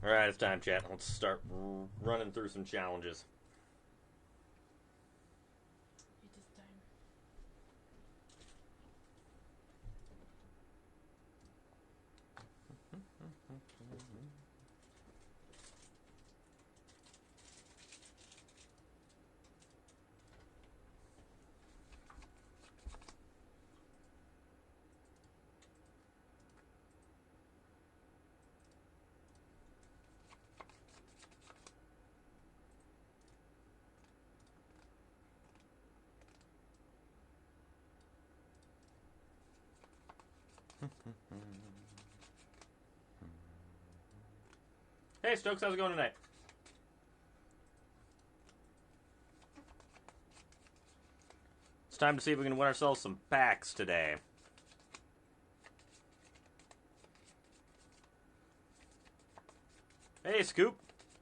Alright, it's time, chat. Let's start running through some challenges. It is time. Hey, Stokes, how's it going tonight? It's time to see if we can win ourselves some packs today. Hey, Scoop.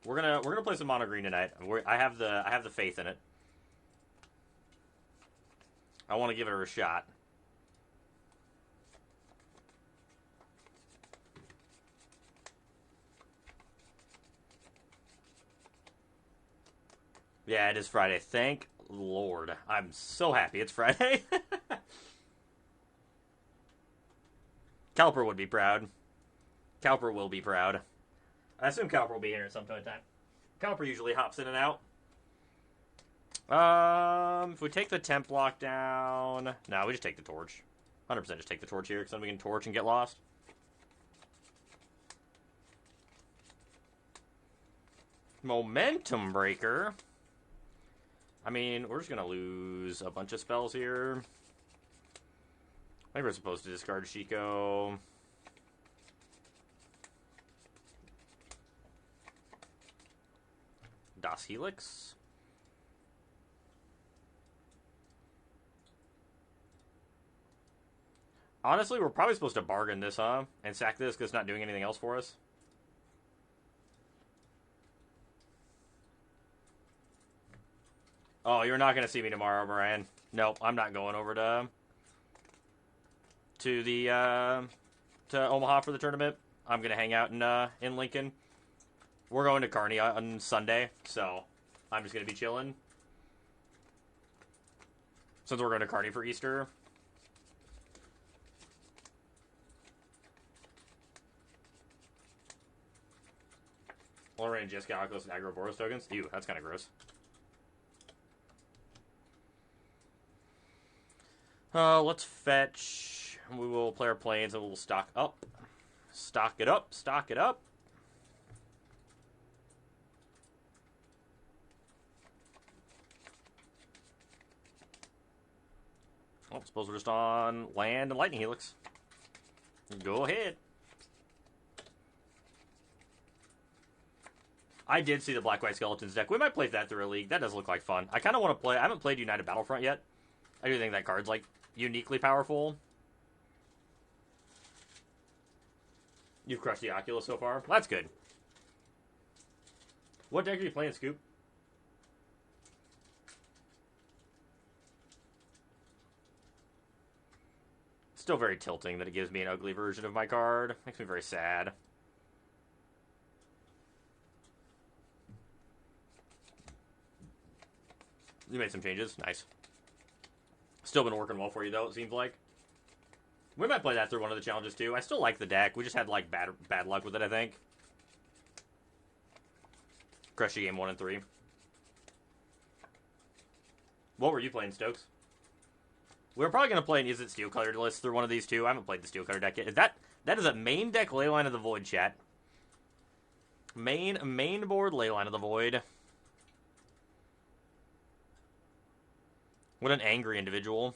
We're gonna play some mono green tonight. I have the faith in it. I want to give it a shot. Yeah, it is Friday. Thank Lord. I'm so happy it's Friday. Calper would be proud. Calper will be proud. I assume Calper will be here at some point in time. Calper usually hops in and out. If we take the temp block down... No, we just take the torch. 100% just take the torch here, because then we can torch and get lost. Momentum breaker. I mean, we're just going to lose a bunch of spells here. I think we're supposed to discard Shiko. Das Helix. Honestly, we're probably supposed to bargain this, huh? And sack this because it's not doing anything else for us. Oh, you're not going to see me tomorrow, Brian. Nope, I'm not going over to Omaha for the tournament. I'm going to hang out in Lincoln. We're going to Kearney on Sunday, so I'm just going to be chilling. Since we're going to Kearney for Easter. Lorraine just got close to aggro Boros tokens. Ew, that's kind of gross. Let's fetch. We will play our planes and we'll stock up. Stock it up. Stock it up. Well, I suppose we're just on land and lightning helix. Go ahead. I did see the Black White Skeletons deck. We might play that through a league. That does look like fun. I kind of want to play. I haven't played United Battlefront yet. I do think that card's like uniquely powerful. You've crushed the Oculus so far. That's good. What deck are you playing, Scoop? Still very tilting that it gives me an ugly version of my card. Makes me very sad. You made some changes. Nice. Still been working well for you, though, it seems like. We might play that through one of the challenges, too. I still like the deck. We just had, like, bad luck with it, I think. Crushed you game 1 and 3. What were you playing, Stokes? We're probably going to play an Is It Steel Colored list through one of these, too. I haven't played the Steel Color deck yet. That is a main deck Leyline of the Void, chat. Main board Leyline of the Void. What an angry individual.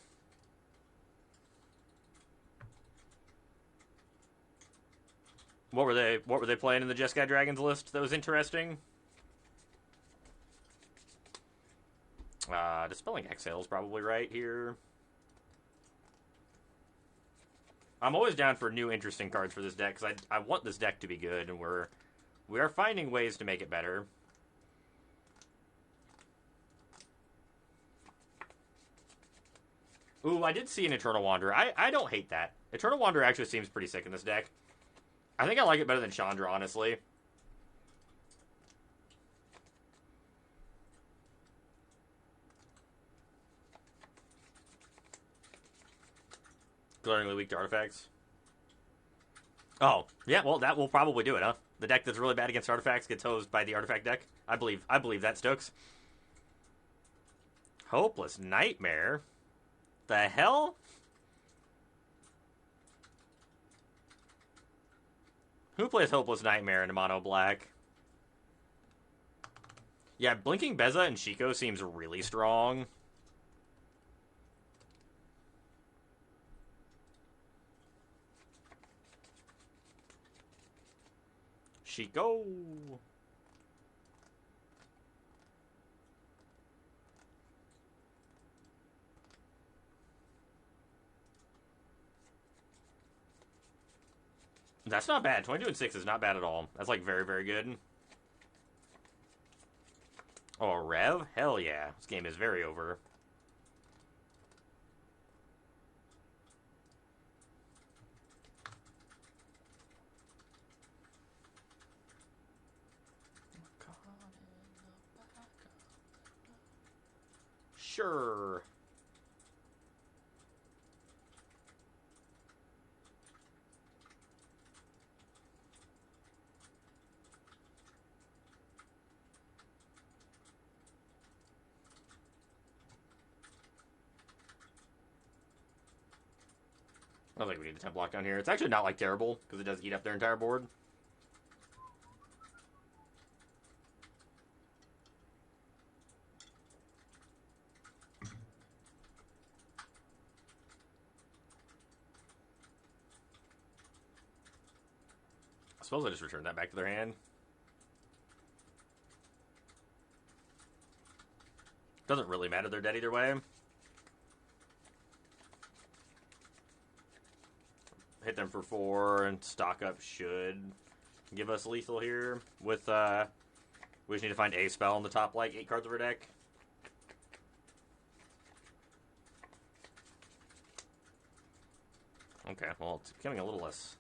What were they playing in the Jeskai Dragons list that was interesting? Dispelling Exhale is probably right here. I'm always down for new interesting cards for this deck because I want this deck to be good, and we are finding ways to make it better. Ooh, I did see an Eternal Wanderer. I don't hate that. Eternal Wanderer actually seems pretty sick in this deck. I think I like it better than Chandra, honestly. Glaringly weak to artifacts. Oh, yeah, well, that will probably do it, huh? The deck that's really bad against artifacts gets hosed by the artifact deck. I believe that, Stokes. Hopeless Nightmare? The hell? Who plays Hopeless Nightmare in mono black? Yeah, Blinking Beza and Shiko seems really strong. Shiko. That's not bad. 22 and 6 is not bad at all. That's like very, very good. Oh, Rev? Hell yeah. This game is very over. Sure. I don't think we need the temp block down here. It's actually not like terrible because it does eat up their entire board. I suppose I just return that back to their hand. Doesn't really matter, they're dead either way. Hit them for 4 and stock up should give us lethal here. With we just need to find a spell on the top like 8 cards of our deck. Okay, well it's becoming a little less.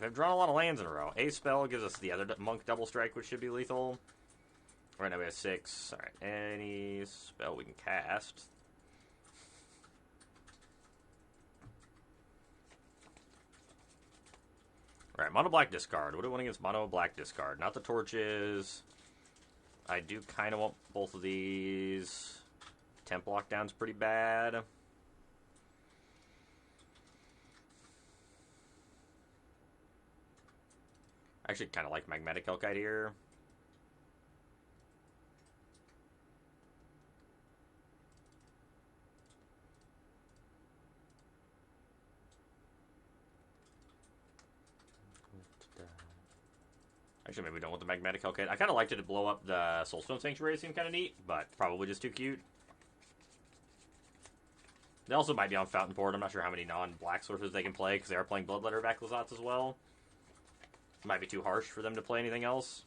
We've drawn a lot of lands in a row. A spell gives us the other monk double strike, which should be lethal. Right now we have 6. Alright, any spell we can cast. Alright, mono black discard. What do I want against mono black discard? Not the torches. I do kind of want both of these. Temp lockdown's pretty bad. I actually kind of like Magmatic Elkite here. Actually, maybe we don't want the Magmatic Hellkite. I kind of liked it to blow up the Soulstone Sanctuary. It seemed kind of neat, but probably just too cute. They also might be on Fountain Port. I'm not sure how many non-black sources they can play, because they are playing Bloodletter of Aclazotz as well. Might be too harsh for them to play anything else.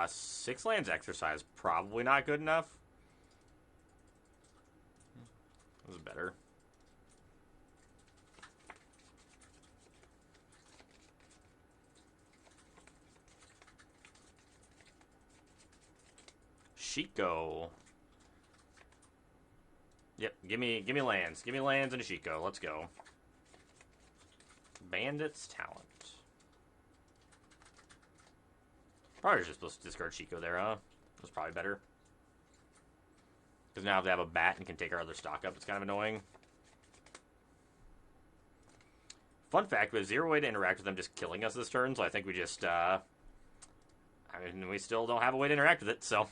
Six lands exercise, probably not good enough. This is better. Shiko. Yep, give me lands. Give me lands and a Shiko. Let's go. Bandit's Talent. Probably just supposed to discard Shiko there, huh? That's probably better. Because now if they have a bat and can take our other stock up, it's kind of annoying. Fun fact, we have 0 way to interact with them just killing us this turn, so I think we just, I mean, we still don't have a way to interact with it, so.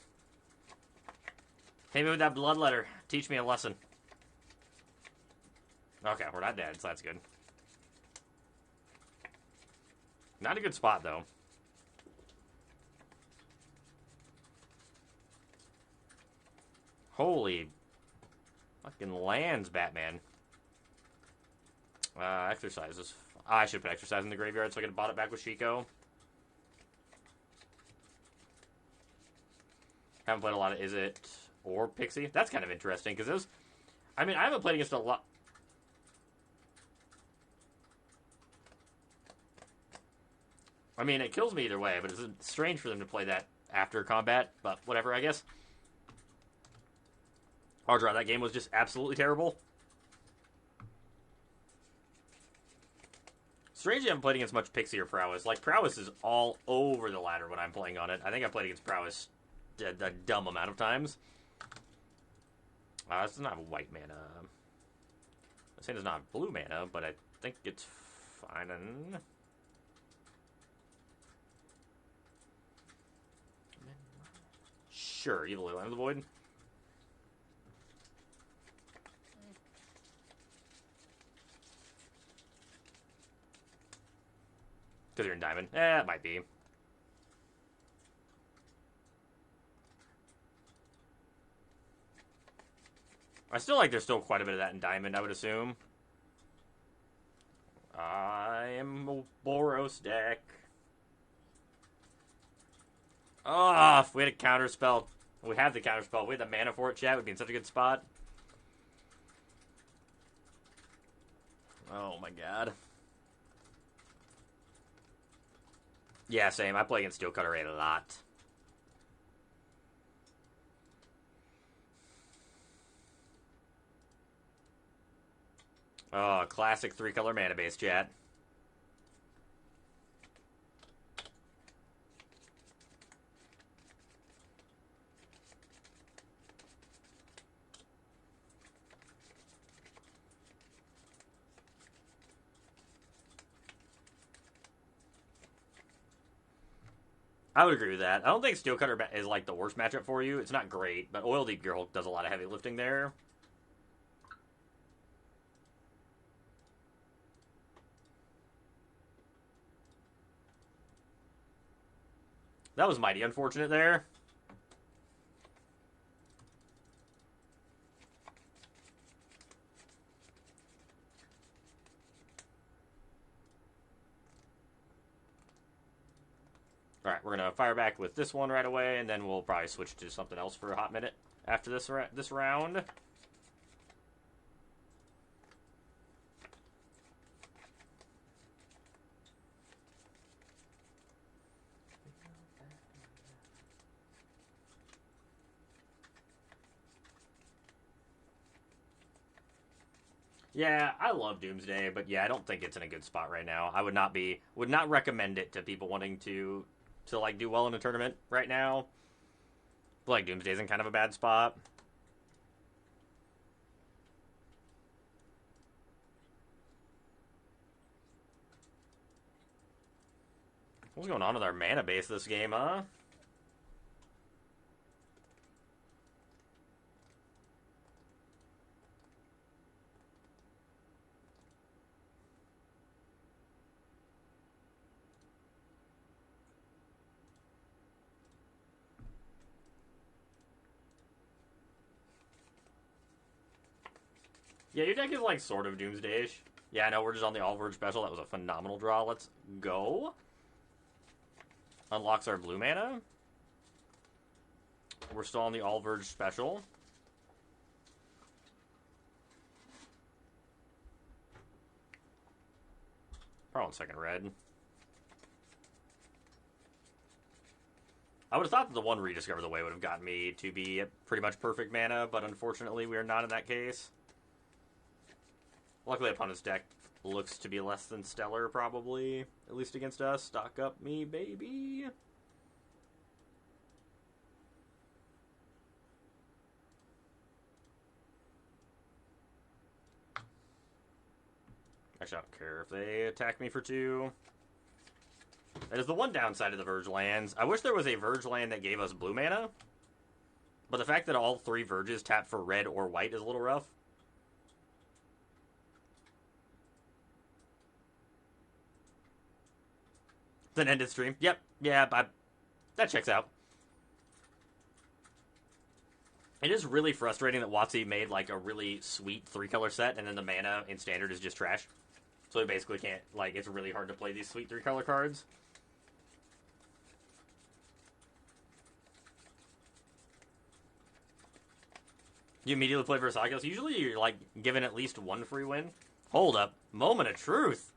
Hit me with that Bloodletter. Teach me a lesson. Okay, we're not dead, so that's good. Not a good spot, though. Holy Fucking lands, Batman. Exercises. I should put exercise in the graveyard so I could have bought it back with Chico. Haven't played a lot of Is It or Pixie. That's kind of interesting because those. I mean, I haven't played against a lot. I mean, it kills me either way, but it's strange for them to play that after combat. But whatever, I guess. Hard draw. That game was just absolutely terrible. Strangely, I haven't played against much Pixie or Prowess. Like, Prowess is all over the ladder when I'm playing on it. I think I played against Prowess a dumb amount of times. This does not have white mana. I'm saying it's not blue mana, but I think it's fine. Sure, Evil Land of the Void. Because you're in Diamond. It might be. I still like there's still quite a bit of that in Diamond, I would assume. I am a Boros deck. Oh, if we had a counter spell. We have the counter spell. If we had the mana for it, chat, we'd be in such a good spot. Oh my god. Yeah, same. I play against Steel Cutter a lot. Oh, classic 3-color mana base, chat. I would agree with that. I don't think Steel Cutter is like the worst matchup for you. It's not great, but Oil Deep Gearhulk does a lot of heavy lifting there. That was mighty unfortunate there. Alright, we're going to fire back with this one right away, and then we'll probably switch to something else for a hot minute after this round. Yeah, I love Doomsday, but yeah, I don't think it's in a good spot right now. I would not recommend it to people wanting to like do well in a tournament right now. I feel like Doomsday's in kind of a bad spot. What's going on with our mana base this game, huh? Yeah, your deck is like sort of Doomsday-ish. Yeah, I know, we're just on the All-Verge special. That was a phenomenal draw. Let's go. Unlocks our blue mana. We're still on the All-Verge special. Probably on second red. I would have thought that the one Rediscover the Way would have gotten me to be at pretty much perfect mana, but unfortunately we are not in that case. Luckily, opponent's deck looks to be less than stellar, probably. At least against us. Stock up me, baby. Actually, I don't care if they attack me for 2. That is the one downside of the Verge lands. I wish there was a Verge land that gave us blue mana. But the fact that all 3 Verges tap for red or white is a little rough. Then ended stream. Yep. Yeah, that checks out. It is really frustrating that WotC made like a really sweet 3-color set, and then the mana in Standard is just trash. So we basically can't, like, it's really hard to play these sweet 3-color cards. You immediately play versus Oculus. Usually you're, like, given at least one free win. Hold up. Moment of truth.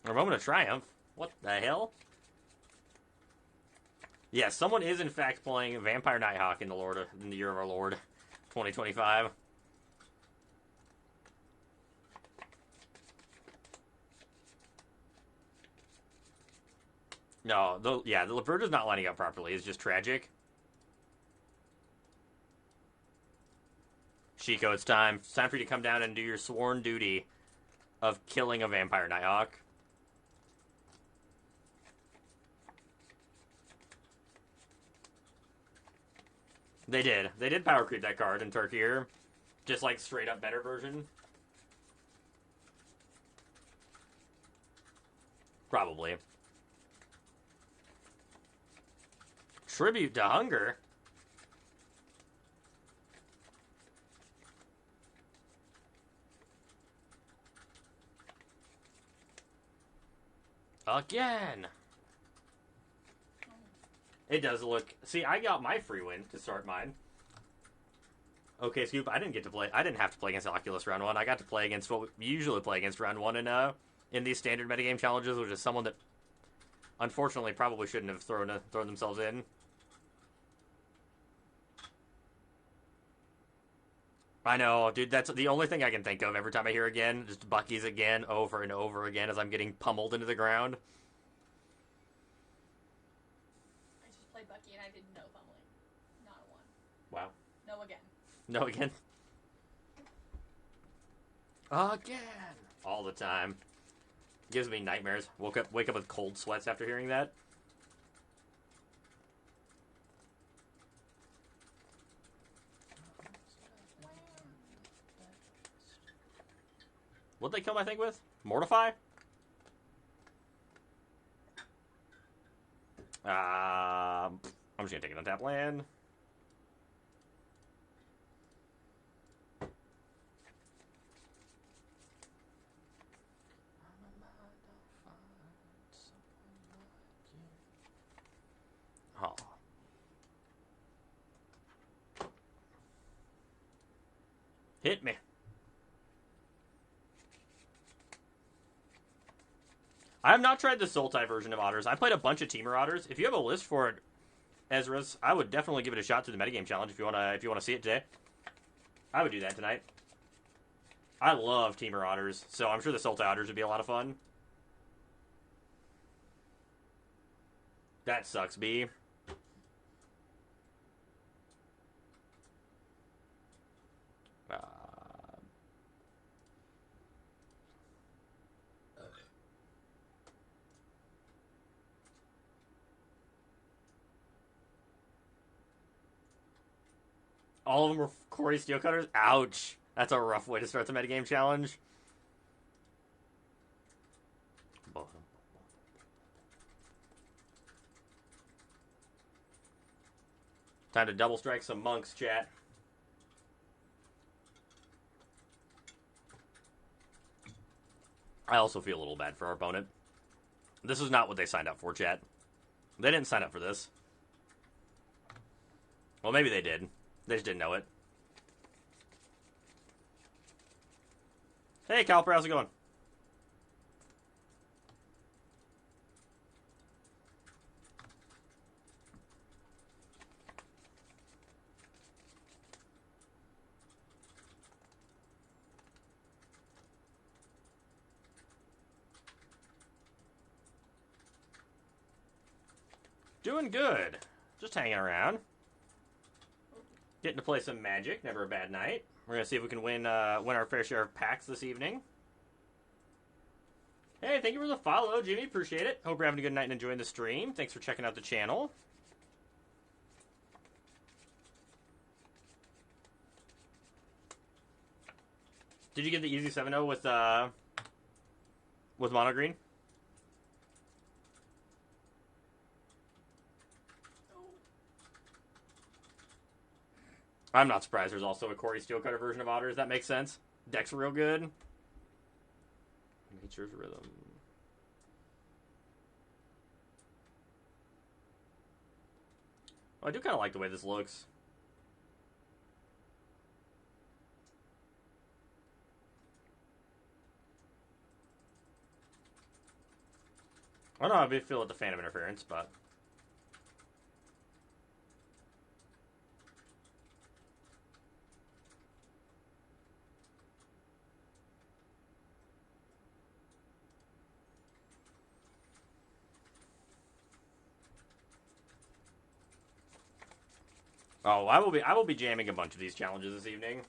Or moment of triumph. What the hell? Yeah, someone is in fact playing Vampire Nighthawk in the Year of Our Lord 2025. No, the Laverta's not lining up properly. It's just tragic. Shiko, it's time. It's time for you to come down and do your sworn duty of killing a Vampire Nighthawk. They did. They did power creep that card in Turkier. Just like straight up better version. Probably. Tribute to Hunger? Again! It does look... See, I got my free win to start mine. Okay, Scoop, I didn't have to play against Oculus round 1. I got to play against what we usually play against round 1 in these standard metagame challenges, which is someone that unfortunately probably shouldn't have thrown themselves in. I know, dude, that's the only thing I can think of every time I hear again. Just Bucky's again, over and over again, as I'm getting pummeled into the ground. Bucky and I did no pummeling. Not a one. Wow. No again. No again. Again. All the time. Gives me nightmares. Wake up with cold sweats after hearing that. What'd they kill my thing with? Mortify? I'm just gonna take it on tap land. Oh. Hit me. I have not tried the Sultai version of Otters. I played a bunch of Teamer Otters. If you have a list for it, Ezra's, I would definitely give it a shot to the metagame challenge if you wanna see it today. I would do that tonight. I love Teamer Otters, so I'm sure the Sultai Otters would be a lot of fun. That sucks, B. All of them were Corey Steelcutters? Ouch. That's a rough way to start the metagame challenge. Time to double strike some monks, chat. I also feel a little bad for our opponent. This is not what they signed up for, chat. They didn't sign up for this. Well, maybe they did. They just didn't know it. Hey, Caliper, how's it going? Doing good. Just hanging around. Getting to play some Magic. Never a bad night. We're going to see if we can win our fair share of packs this evening. Hey, thank you for the follow, Jimmy. Appreciate it. Hope you're having a good night and enjoying the stream. Thanks for checking out the channel. Did you get the easy 7-0 with Mono Green? I'm not surprised there's also a Corey Steelcutter version of Otters. That makes sense. Deck's real good. Nature's Rhythm. Well, I do kind of like the way this looks. I don't know how I feel at the Phantom Interference, but... Oh, I will be jamming a bunch of these challenges this evening.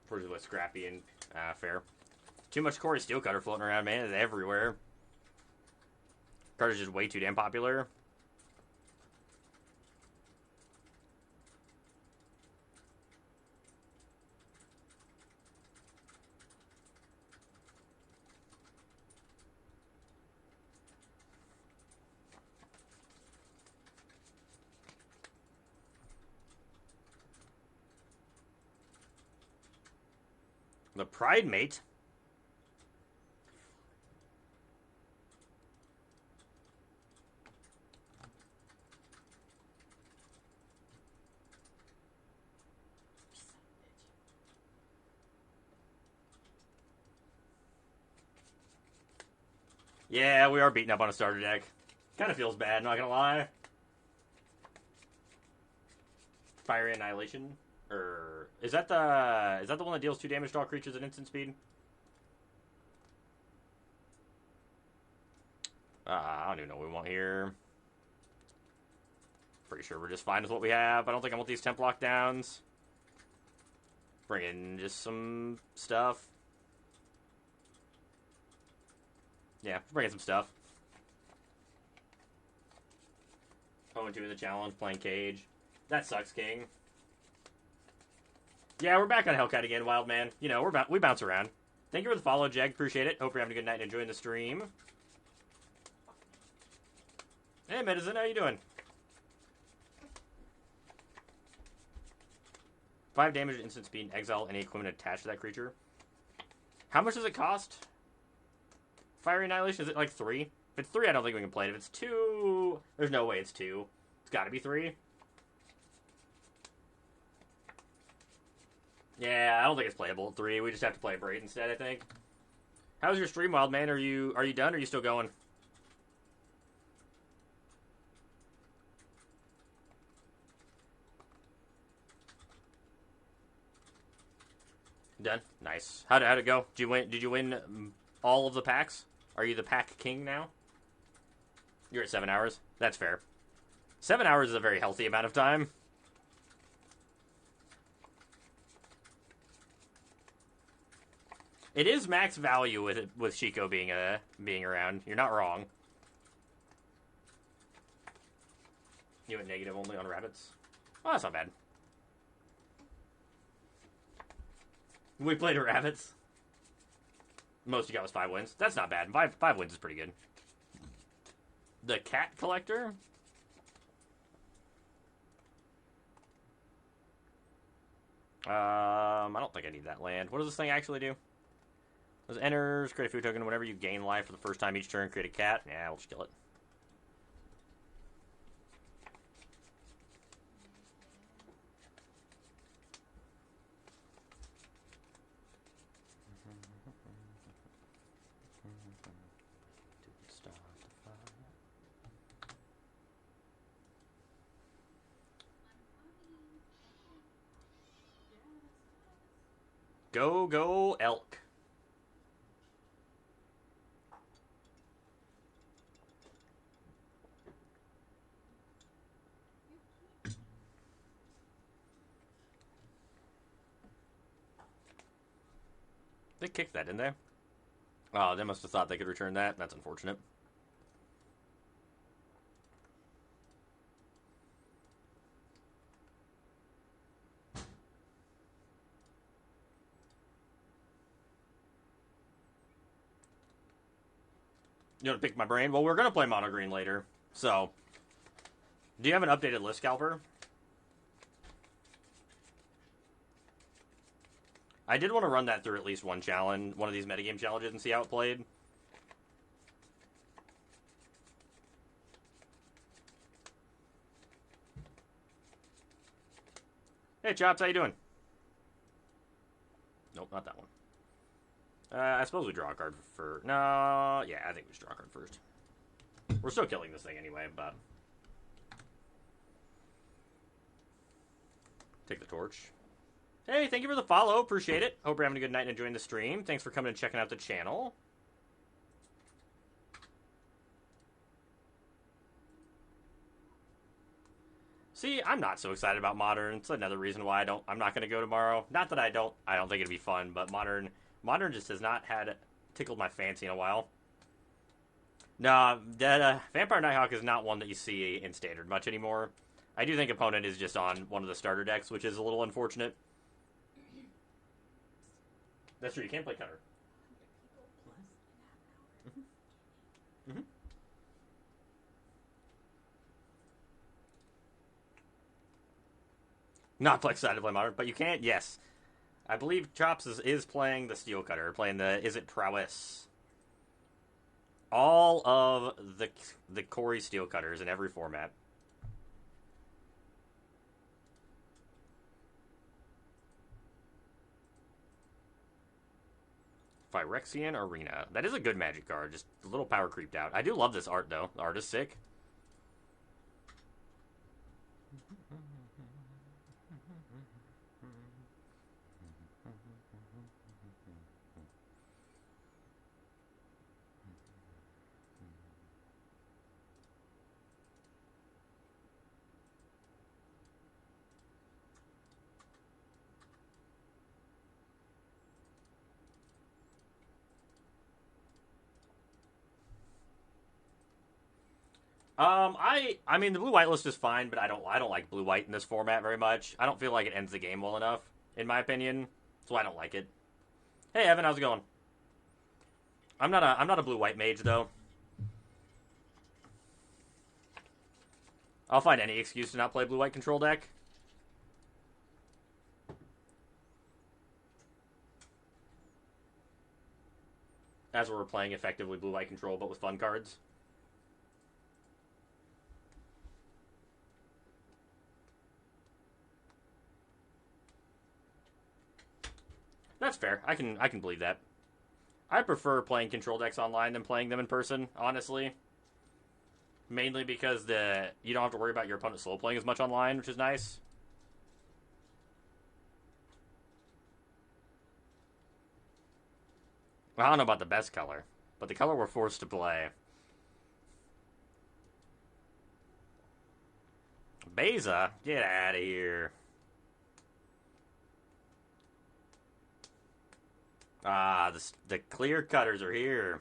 Pretty with Scrappy and fair. Too much Corey Steelcutter floating around, man. It's everywhere. Card is just way too damn popular. The Pride Mate. Yeah, we are beating up on a starter deck. Kind of feels bad, not gonna lie. Fiery Annihilation? Or is that the one that deals 2 damage to all creatures at instant speed? I don't even know what we want here. Pretty sure we're just fine with what we have. I don't think I want these temp lockdowns. Bring in just some stuff. Yeah, bring in some stuff. 0-2 in the challenge, playing Cage. That sucks, King. Yeah, we're back on Hellcat again, Wild Man. You know, we bounce around. Thank you for the follow, Jag. Appreciate it. Hope you're having a good night and enjoying the stream. Hey, Medicine, how you doing? 5 damage to instant speed and exile any equipment attached to that creature. How much does it cost? Fiery Annihilation, is it like 3? If it's 3, I don't think we can play it. If it's 2, there's no way it's 2. It's gotta be 3. Yeah, I don't think it's playable at 3. We just have to play Braid instead, I think. How's your stream, Wild Man? Are you done, or are you still going? Done? Nice. How'd it go? Did you win all of the packs? Are you the pack king now? You're at 7 hours? That's fair. 7 hours is a very healthy amount of time. It is max value with Chico being around. You're not wrong. You went negative only on rabbits? Oh, that's not bad. We played a rabbits. Most you got was 5 wins. That's not bad. 5 wins is pretty good. The Cat Collector? I don't think I need that land. What does this thing actually do? Those enters, create a food token. Whenever you gain life for the first time each turn, create a cat. Yeah, we'll just kill it. Go, elk. They kicked that, didn't they? Oh, they must have thought they could return that. That's unfortunate. You want to pick my brain? Well, we're going to play mono green later. So, Do you have an updated list, Scalper? I did want to run that through at least one challenge, one of these metagame challenges, and see how it played. Hey, Chops, how you doing? Nope, not that one. I suppose we draw a card for... No, yeah, I think we should draw a card first. We're still killing this thing anyway, but... Take the torch. Hey, thank you for the follow. Appreciate it. Hope you're having a good night and enjoying the stream. Thanks for coming and checking out the channel. See, I'm not so excited about Modern. It's another reason why I'm not going to go tomorrow. Not that I don't think it'd be fun, but Modern just has not tickled my fancy in a while. No, that Vampire Nighthawk is not one that you see in Standard much anymore. I do think Opponent is just on one of the starter decks, which is a little unfortunate. That's true, you can't play Cutter. Mm-hmm. Not excited to play Modern, but you can't, yes. I believe Chops is playing the Steel Cutter, playing the Is It Prowess. All of the Corey Steel Cutters in every format. Phyrexian Arena. That is a good Magic card, just a little power creeped out. I do love this art, though. The art is sick. I mean the blue-white list is fine, but I don't like blue-white in this format very much. I don't feel like it ends the game well enough, in my opinion. So I don't like it. Hey Evan, how's it going? I'm not a blue-white mage though. I'll find any excuse to not play blue-white control deck. As we're playing effectively blue-white control, but with fun cards. That's fair. I can believe that. I prefer playing control decks online than playing them in person, honestly. Mainly because you don't have to worry about your opponent slow playing as much online, which is nice. Well, I don't know about the best color, but the color we're forced to play. Beza, get out of here. Ah, the clear cutters are here.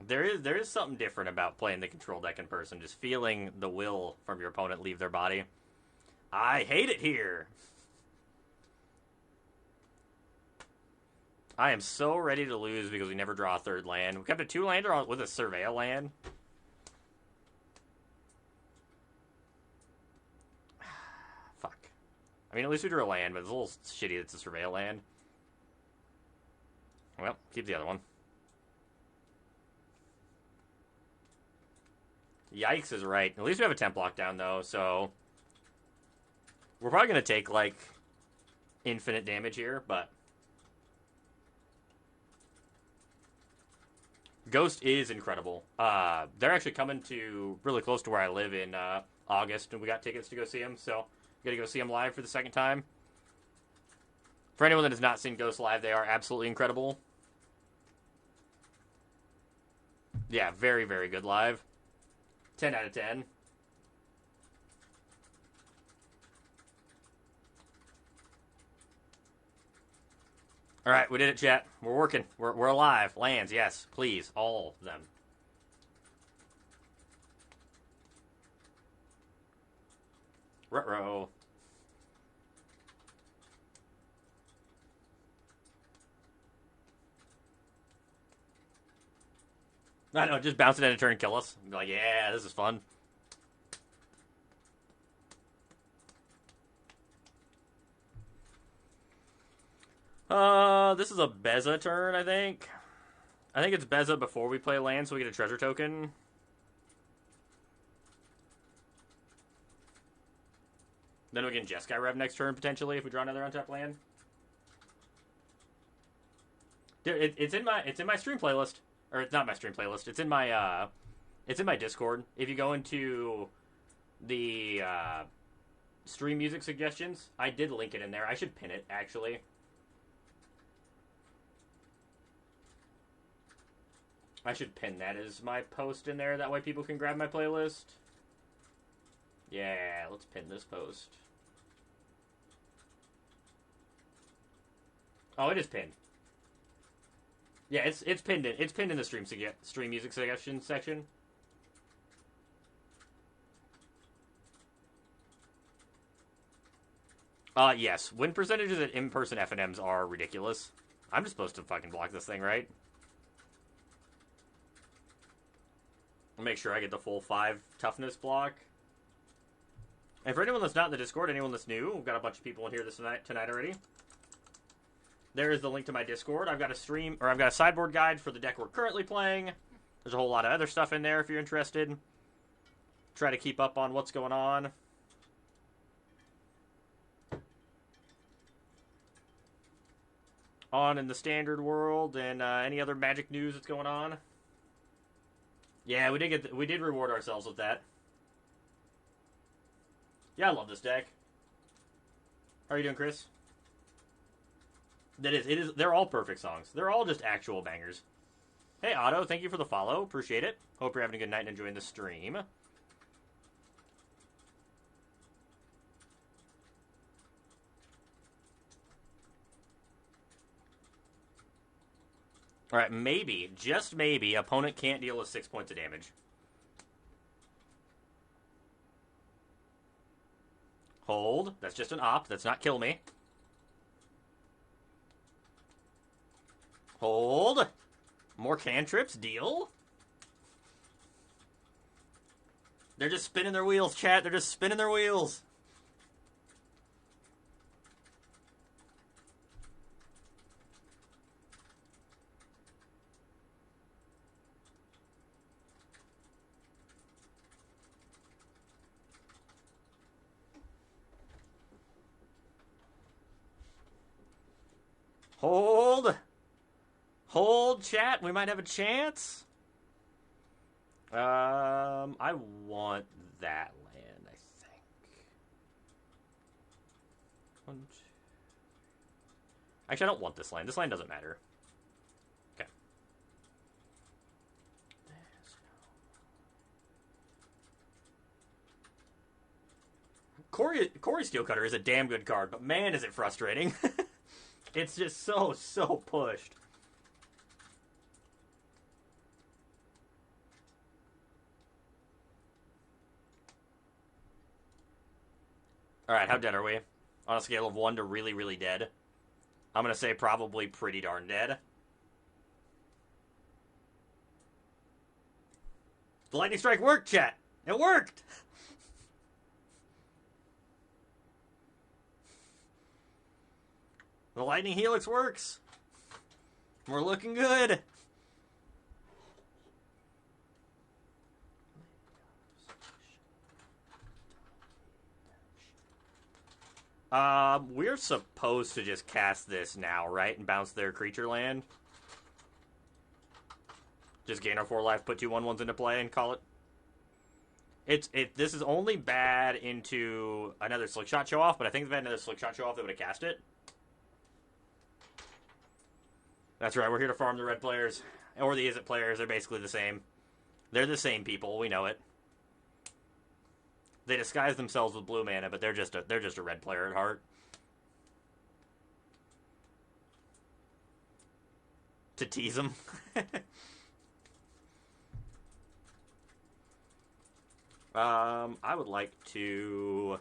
There is something different about playing the control deck in person, just feeling the will from your opponent leave their body. I hate it here. I am so ready to lose because we never draw a third land. We kept a 2-lander with a Surveil land. Fuck. I mean, at least we drew a land, but it's a little shitty it's a Surveil land. Well, keep the other one. Yikes is right. At least we have a temp lockdown, though, so... We're probably going to take, like, infinite damage here, but... Ghost is incredible. They're actually coming to really close to where I live in August, and we got tickets to go see them, so... Gotta go see them live for the second time. For anyone that has not seen Ghost live, they are absolutely incredible. Yeah, very, very good live. 10 out of 10. Alright, we did it, chat. We're working. We're alive. Lands, yes. Please. All of them. Ruh-roh. I know, just bounce it in a turn and kill us. Be like, yeah, this is fun. This is a Beza turn, I think. I think it's Beza before we play land, so we get a treasure token. Then we can Jeskai Rev next turn, potentially, if we draw another untapped land. Dude, it's in my stream playlist. Or it's not my stream playlist. It's in my Discord. If you go into the stream music suggestions, I did link it in there. I should pin it, actually. I should pin that as my post in there. That way people can grab my playlist. Yeah, let's pin this post. Oh, it is pinned. Yeah, it's pinned in. It's pinned in the stream music suggestions section. Yes. Win percentages at in-person FNMs are ridiculous. I'm just supposed to fucking block this thing, right? I'll make sure I get the full 5 toughness block. And for anyone that's not in the Discord, anyone that's new, we've got a bunch of people in here tonight already. There is the link to my Discord. I've got a sideboard guide for the deck we're currently playing. There's a whole lot of other stuff in there if you're interested. Try to keep up on what's going on. In the standard world and any other Magic news that's going on. Yeah, we did reward ourselves with that. Yeah, I love this deck. How are you doing, Chris? It is. They're all perfect songs. They're all just actual bangers. Hey, Otto, thank you for the follow. Appreciate it. Hope you're having a good night and enjoying the stream. Alright, maybe, just maybe, opponent can't deal with 6 points of damage. Hold. That's just an op. That's not kill me. Hold. More cantrips. Deal. They're just spinning their wheels, chat. They're just spinning their wheels. Hold. Hold, chat. We might have a chance. I want that land, I think. 1, 2. Actually, I don't want this land. This land doesn't matter. Okay. Corey Steelcutter is a damn good card, but man, is it frustrating. It's just so pushed. Alright, how dead are we? On a scale of 1 to really, really dead. I'm gonna say probably pretty darn dead. The lightning strike worked, chat! It worked! The lightning helix works! We're looking good! We're supposed to just cast this now, right? And bounce their creature land. Just gain our 4 life, put 2 1/1s into play, and call it. This is only bad into another Slick Shot show off, but I think if they had another Slick Shot show off, they would have cast it. That's right, we're here to farm the red players. Or the Izzet players, they're basically the same. They're the same people, we know it. They disguise themselves with blue mana, but they're just a red player at heart. To tease them. I would like to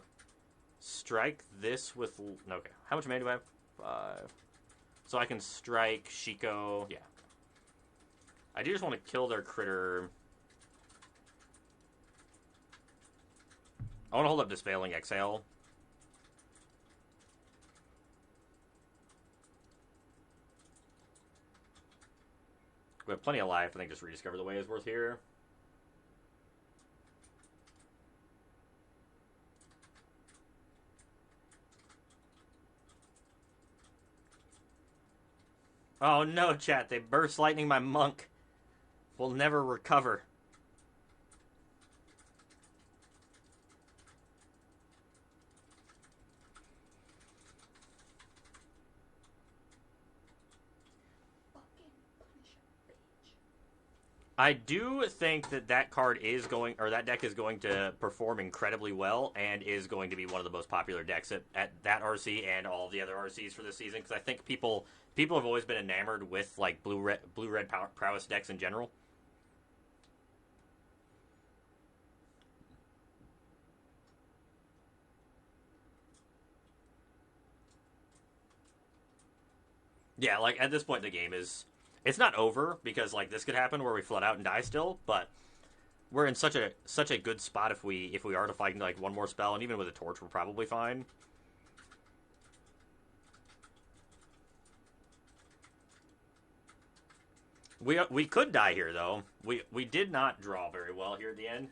strike this with... Okay, how much mana do I have? 5. So I can strike Shiko... Yeah. I do just want to kill their critter. I want to hold up Dispelling Exhale. We have plenty of life. I think just Rediscover the Way is worth here. Oh no, chat. They burst lightning my monk. Will never recover. I do think that that card is going, or that deck is going to perform incredibly well and is going to be one of the most popular decks at that RC and all the other RCs for this season. Because I think people have always been enamored with like blue red prowess decks in general. Yeah, like at this point the game is, it's not over because like this could happen where we flood out and die still, but we're in such a good spot if we are to fight like one more spell, and even with a torch we're probably fine. We could die here though. We did not draw very well here at the end.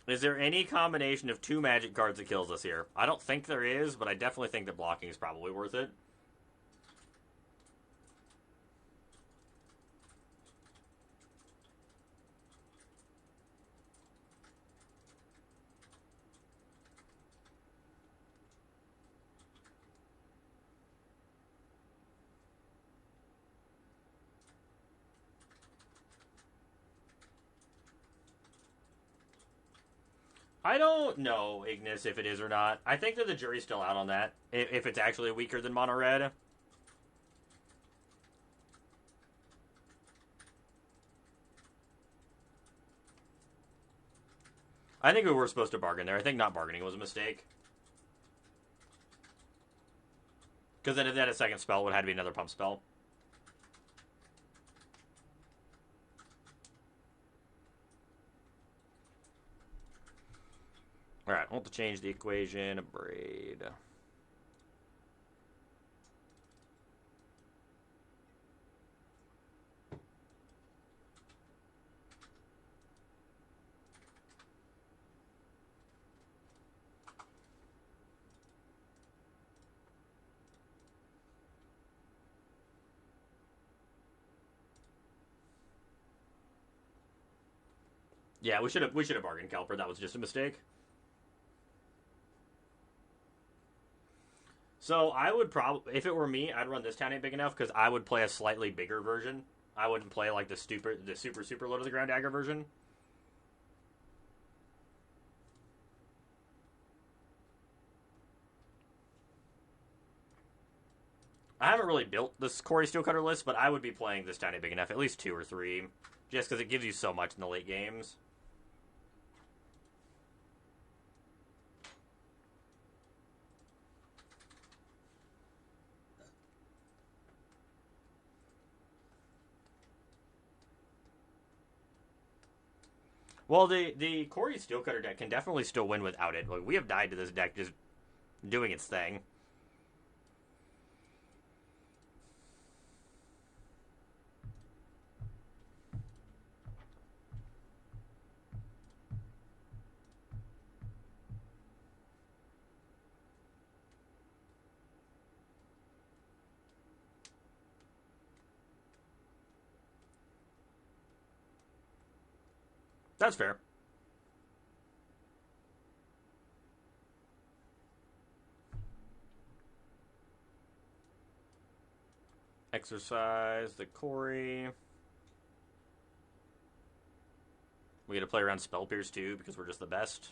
Is there any combination of two magic cards that kills us here? I don't think there is, but I definitely think that blocking is probably worth it. I don't know, Ignis, if it is or not. I think that the jury's still out on that, if it's actually weaker than Mono Red. I think we were supposed to bargain there. I think not bargaining was a mistake. Because then if they had a second spell, it would have to be another pump spell. Alright, I want to change the equation. A braid. Yeah, we should have bargained Kelper. That was just a mistake. So I would probably, if it were me, I'd run this town ain't big enough because I would play a slightly bigger version. I wouldn't play like the super low to the ground dagger version. I haven't really built this Corey Steelcutter list, but I would be playing this town ain't big enough, at least 2 or 3, just because it gives you so much in the late games. Well, the Corey Steelcutter deck can definitely still win without it. Like, we have died to this deck just doing its thing. That's fair. Exercise the Corey. We get to play around Spell Pierce too because we're just the best.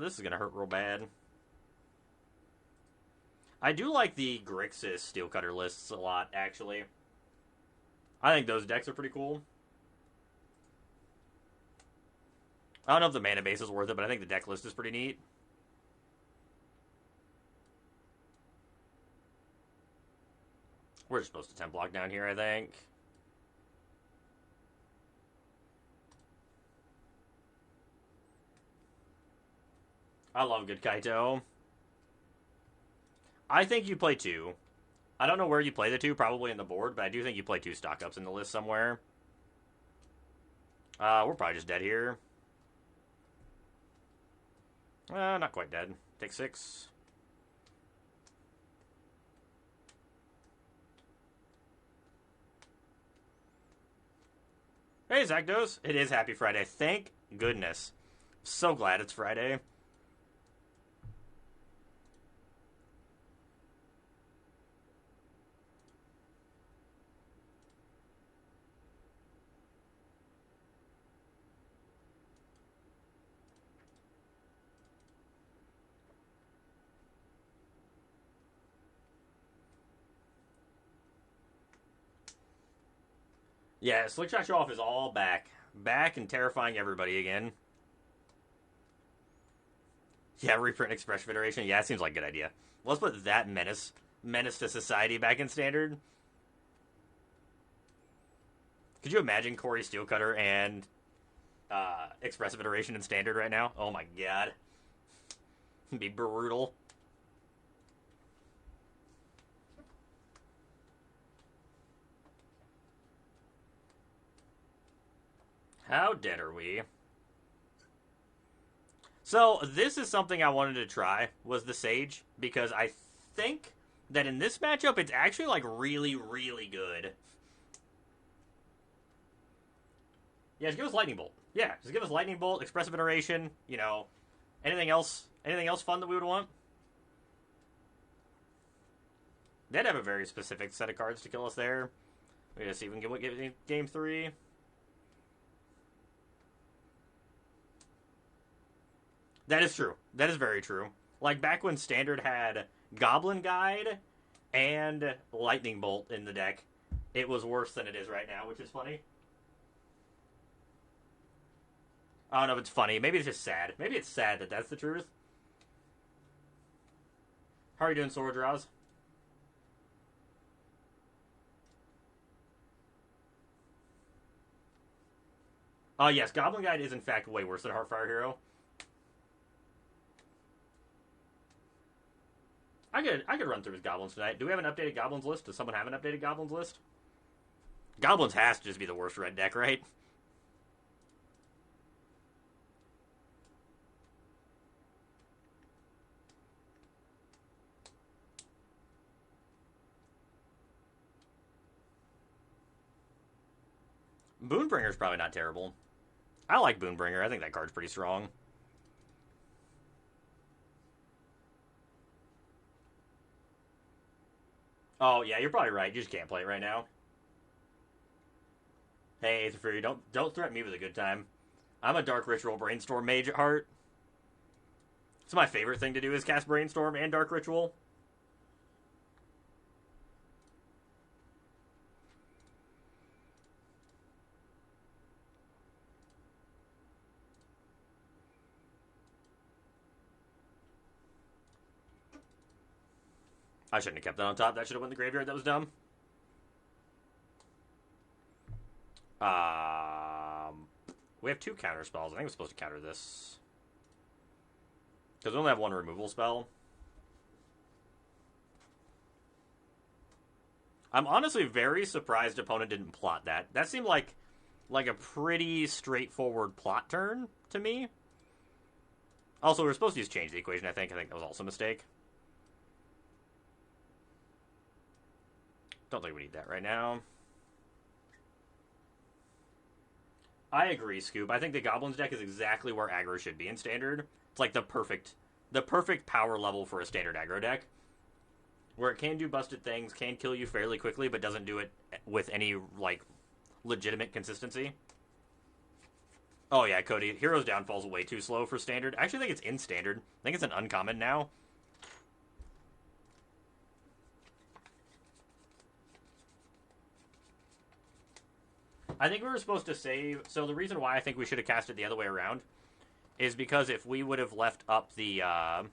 This is gonna hurt real bad. I do like the Grixis Steel Cutter lists a lot, actually. I think those decks are pretty cool. I don't know if the mana base is worth it, but I think the deck list is pretty neat. We're just supposed to 10 block down here, I think. I love good Kaito. I think you play 2. I don't know where you play the 2, probably in the board, but I do think you play 2 stock-ups in the list somewhere. We're probably just dead here. Not quite dead. Take 6. Hey, Zakdos. It is Happy Friday. Thank goodness. So glad it's Friday. Yeah, Slickshot Show Off is all back. Back and terrifying everybody again. Yeah, reprint Express Federation. Yeah, it seems like a good idea. Let's put that menace to society back in Standard. Could you imagine Corey Steelcutter and Expressive Iteration in Standard right now? Oh my god. It'd be brutal. How dead are we? So, this is something I wanted to try, was the Sage, because I think that in this matchup, it's actually, like, really, really good. Yeah, just give us Lightning Bolt. Yeah, just give us Lightning Bolt, Expressive Iteration, you know, anything else fun that we would want? They'd have a very specific set of cards to kill us there. We're gonna see if we can get game 3. That is true. That is very true. Like, back when Standard had Goblin Guide and Lightning Bolt in the deck, it was worse than it is right now, which is funny. I don't know if it's funny. Maybe it's just sad. Maybe it's sad that that's the truth. How are you doing, Sword Draws? Yes, Goblin Guide is in fact way worse than Heartfire Hero. I could run through his goblins tonight. Do we have an updated goblins list? Does someone have an updated goblins list? Goblins has to just be the worst red deck, right? Boonbringer's probably not terrible. I like Boonbringer. I think that card's pretty strong. Oh, yeah, you're probably right. You just can't play it right now. Hey, Aether Fury, don't threaten me with a good time. I'm a Dark Ritual Brainstorm mage at heart. It's my favorite thing to do is cast Brainstorm and Dark Ritual. I shouldn't have kept that on top. That should have went in the graveyard. That was dumb. We have 2 counter spells. I think we're supposed to counter this. Because we only have 1 removal spell. I'm honestly very surprised opponent didn't plot that. That seemed like a pretty straightforward plot turn to me. Also, we were supposed to use change the equation, I think. I think that was also a mistake. Don't think we need that right now. I agree, Scoop. I think the Goblins deck is exactly where aggro should be in Standard. It's like the perfect power level for a Standard aggro deck. Where it can do busted things, can kill you fairly quickly, but doesn't do it with any, like, legitimate consistency. Oh yeah, Cody, Hero's Downfall's way too slow for Standard. I actually think it's in Standard. I think it's an uncommon now. I think we were supposed to save... So the reason why I think we should have cast it the other way around is because if we would have left up if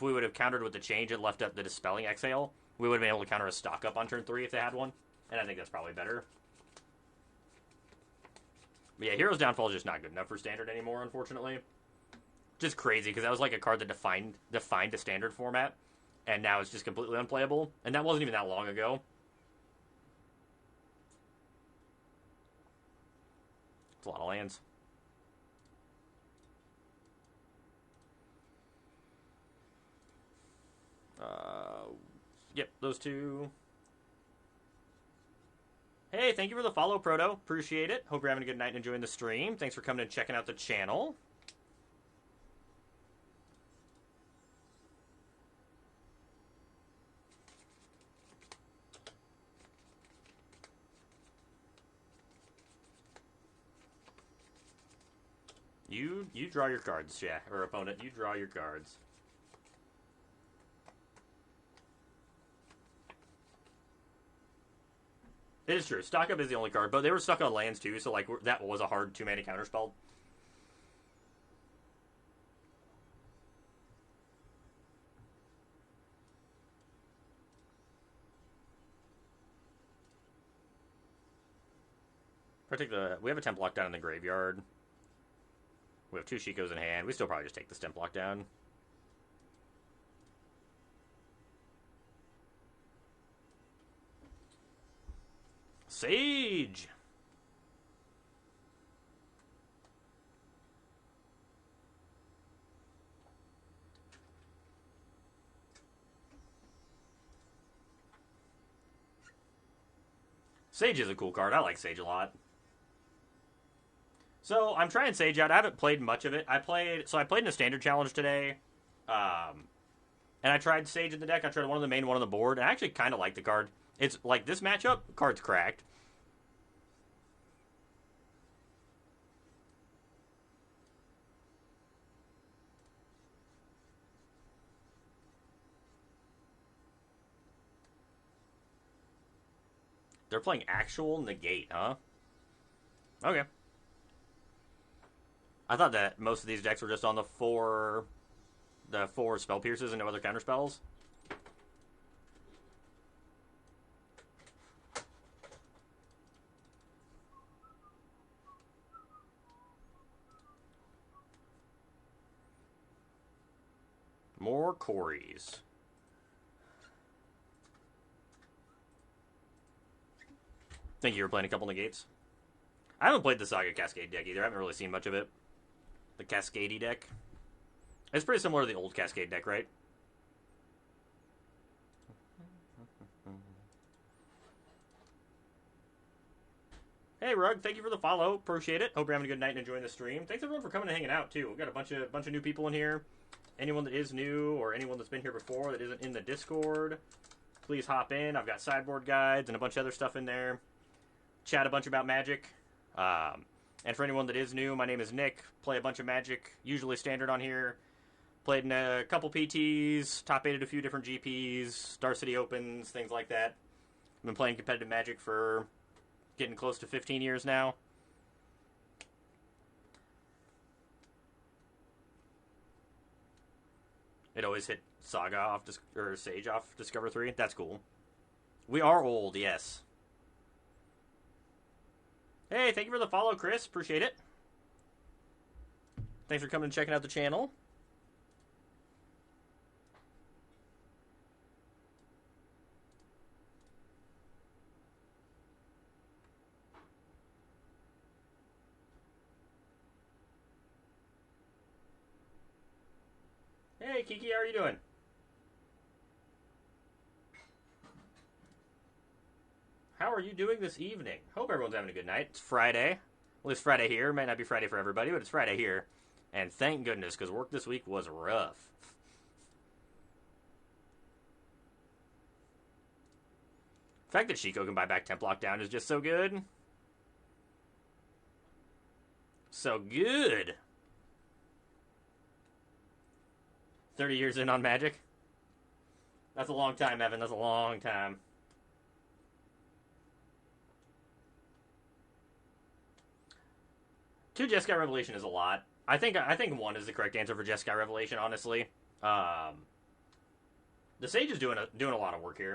we would have countered with the change and left up the Dispelling Exhale, we would have been able to counter a stock up on turn 3 if they had one. And I think that's probably better. But yeah, Hero's Downfall is just not good enough for Standard anymore, unfortunately. Just crazy, because that was like a card that defined a Standard format, and now it's just completely unplayable. And that wasn't even that long ago. It's a lot of lands. Yep, those two. Hey, thank you for the follow, Proto. Appreciate it. Hope you're having a good night and enjoying the stream. Thanks for coming and checking out the channel. You draw your cards, yeah, or opponent. You draw your cards. It is true. Stock Up is the only card, but they were stuck on lands too, so like that was a hard 2-mana counterspell. We have a Temp Lock down in the graveyard. We have 2 Shikos in hand. We still probably just take the Temp Lock down. Sage! Sage is a cool card. I like Sage a lot. So, I'm trying Sage out. I haven't played much of it. I played in a Standard Challenge today. And I tried Sage in the deck. I tried one on the main, one on the board. And I actually kind of like the card. It's like this matchup, card's cracked. They're playing actual negate, huh? Okay. I thought that most of these decks were just on the four spell pierces and no other counter spells. More Corys. Think you were playing a couple negates. I haven't played the Saga Cascade deck either. I haven't really seen much of it. The Cascadey deck. It's pretty similar to the old Cascade deck, right? Hey, Rug, thank you for the follow. Appreciate it. Hope you're having a good night and enjoying the stream. Thanks, everyone, for coming and hanging out, too. We've got a bunch of new people in here. Anyone that is new or anyone that's been here before that isn't in the Discord, please hop in. I've got sideboard guides and a bunch of other stuff in there. Chat a bunch about Magic. And for anyone that is new, my name is Nick. Play a bunch of Magic, usually Standard on here. Played in a couple PTs, top 8 at a few different GPs, Star City Opens, things like that. I've been playing competitive Magic for getting close to 15 years now. It always hit Saga off, or Sage off Discover 3. That's cool. We are old, yes. Hey, thank you for the follow, Chris. Appreciate it. Thanks for coming and checking out the channel. Hey, Kiki, how are you doing? How are you doing this evening? Hope everyone's having a good night. It's Friday. Well, it's Friday here. Might not be Friday for everybody, but it's Friday here. And thank goodness, because work this week was rough. The fact that Chico can buy back Temp Lockdown is just so good. So good. 30 years in on Magic. That's a long time, Evan. That's a long time. Two Jeskai Revelation is a lot. I think one is the correct answer for Jeskai Revelation, honestly. The Sage is doing a lot of work here.